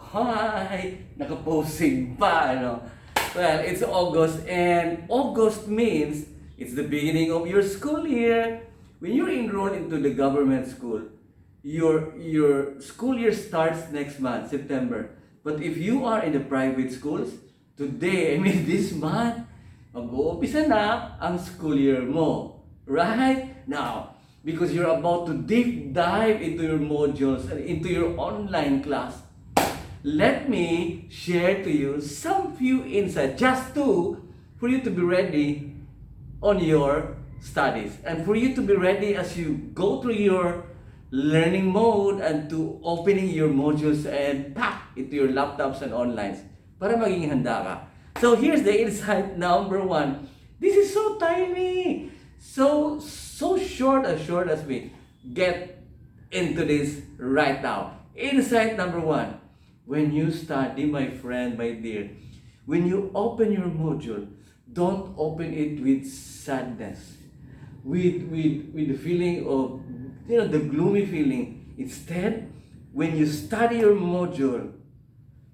Hi! Nakaposing pa, ano? Well, it's August, and August means it's the beginning of your school year. When you're enrolled into the government school, your school year starts next month, September. But if you are in the private schools, today, I mean this month, mag-uumpisa na ang school year mo. Right? Now, because you're about to deep dive into your modules and into your online class, let me share to you some few insights, just two, for you to be ready on your studies and for you to be ready as you go through your learning mode and to opening your modules and pack into your laptops and online para maging handa ka. So here's the insight number one. This is so tiny, so short as we get into this right now. Insight number one. When you study, my friend, my dear, when you open your module, don't open it with sadness, with the feeling of, the gloomy feeling. Instead, when you study your module,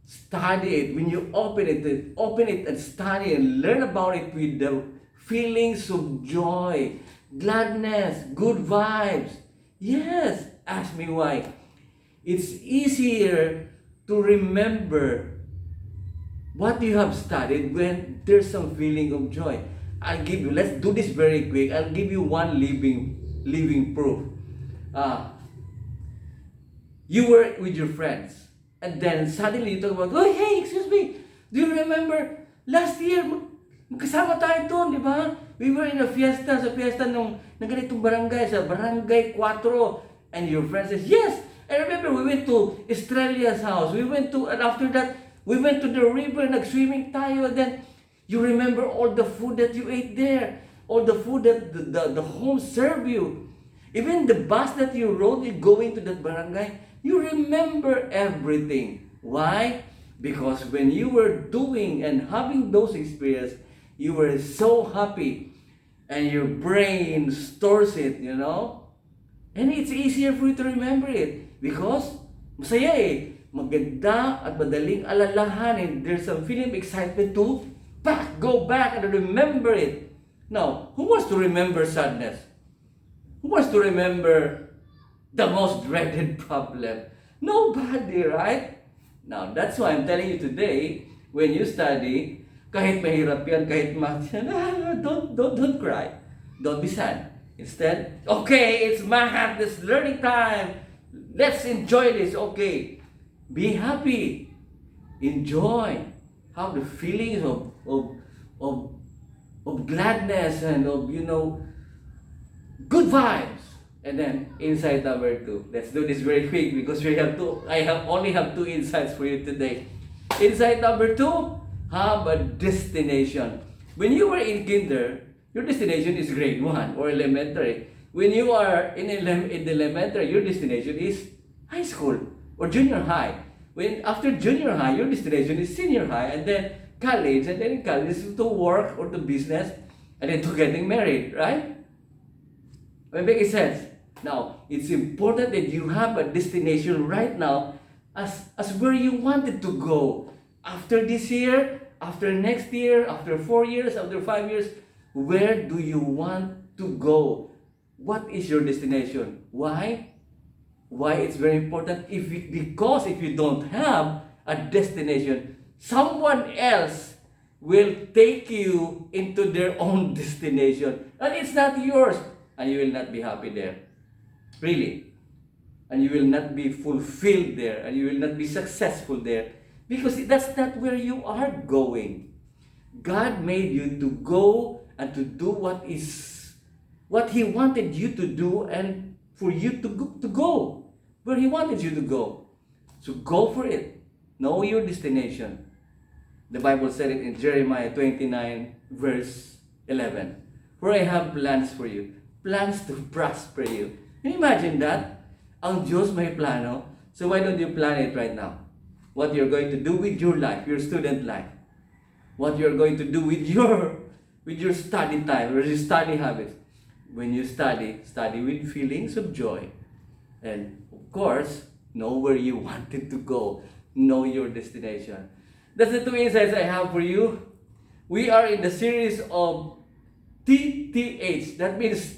study it. When you open it and study and learn about it with the feelings of joy, gladness, good vibes. Yes, ask me why. It's easier to remember what you have studied when there's some feeling of joy. Let's do this very quick. I'll give you one living proof. You were with your friends, and then suddenly you talk about, oh, hey, excuse me, do you remember last year, magkasama tayo doon, di ba? We were in a fiesta, sa fiesta ng ganitong barangay, sa Barangay 4, and your friend says, yes, I remember we went to Estrelia's house. And after that, we went to the river, nag-swimming tayo. And then, you remember all the food that you ate there. All the food that the home served you. Even the bus that you rode, you going to that barangay, you remember everything. Why? Because when you were doing and having those experiences, you were so happy. And your brain stores it, And it's easier for you to remember it. Because, masaya eh. Maganda at madaling alalahanin. There's some feeling of excitement to go back and remember it. Now, who wants to remember sadness? Who wants to remember the most dreaded problem? Nobody, right? Now, that's why I'm telling you today, when you study, kahit mahirap yan, kahit math yan, don't cry. Don't be sad. Instead, okay, it's math, this learning time. Let's enjoy this, okay. Be happy. Enjoy. Have the feelings of gladness and of, good vibes. And then, insight number two. Let's do this very quick because I only have two insights for you today. Insight number two, have a destination. When you were in kinder, your destination is grade 1 or elementary. When you are in elementary, your destination is high school or junior high. When after junior high, your destination is senior high, and then college, and then in college to work or to business, and then to getting married, right? It makes sense. Now, it's important that you have a destination right now as where you wanted to go. After this year, after next year, after 4 years, after 5 years, where do you want to go? What is your destination? Why? Why it's very important? Because if you don't have a destination, someone else will take you into their own destination. And it's not yours. And you will not be happy there. Really. And you will not be fulfilled there. And you will not be successful there. Because that's not where you are going. God made you to go and to do what He wanted you to do, and for you to go where He wanted you to go. So go for it. Know your destination. The Bible said it in Jeremiah 29 verse 11. For I have plans for you. Plans to prosper you. Can you imagine that? Ang Diyos may plano. So why don't you plan it right now? What you're going to do with your life, your student life. What you're going to do with your study time or your study habits. When you study with feelings of joy. And of course, know where you wanted to go. know your destination. That's the two insights I have for you. We are in the series of TTH. That means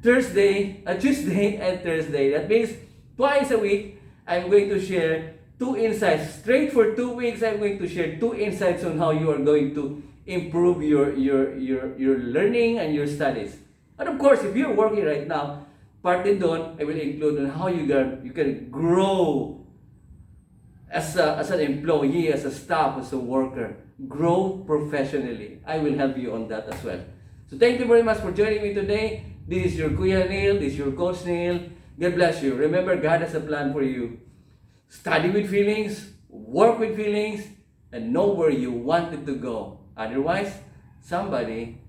Tuesday and Thursday. That means twice a week, I'm going to share two insights. Straight for 2 weeks, I'm going to share two insights on how you are going to improve your learning and your studies. And of course, if you're working right now, part din doon, I will include on how you can grow as an employee, as a staff, as a worker. Grow professionally. I will help you on that as well. So thank you very much for joining me today. This is your Kuya Neil. This is your Coach Neil. God bless you. Remember, God has a plan for you. Study with feelings, work with feelings, and know where you wanted to go. Otherwise, somebody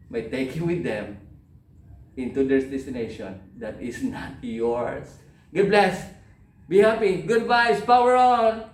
might take you with them into their destination that is not yours. God bless. Be happy. Good vibes. Power on.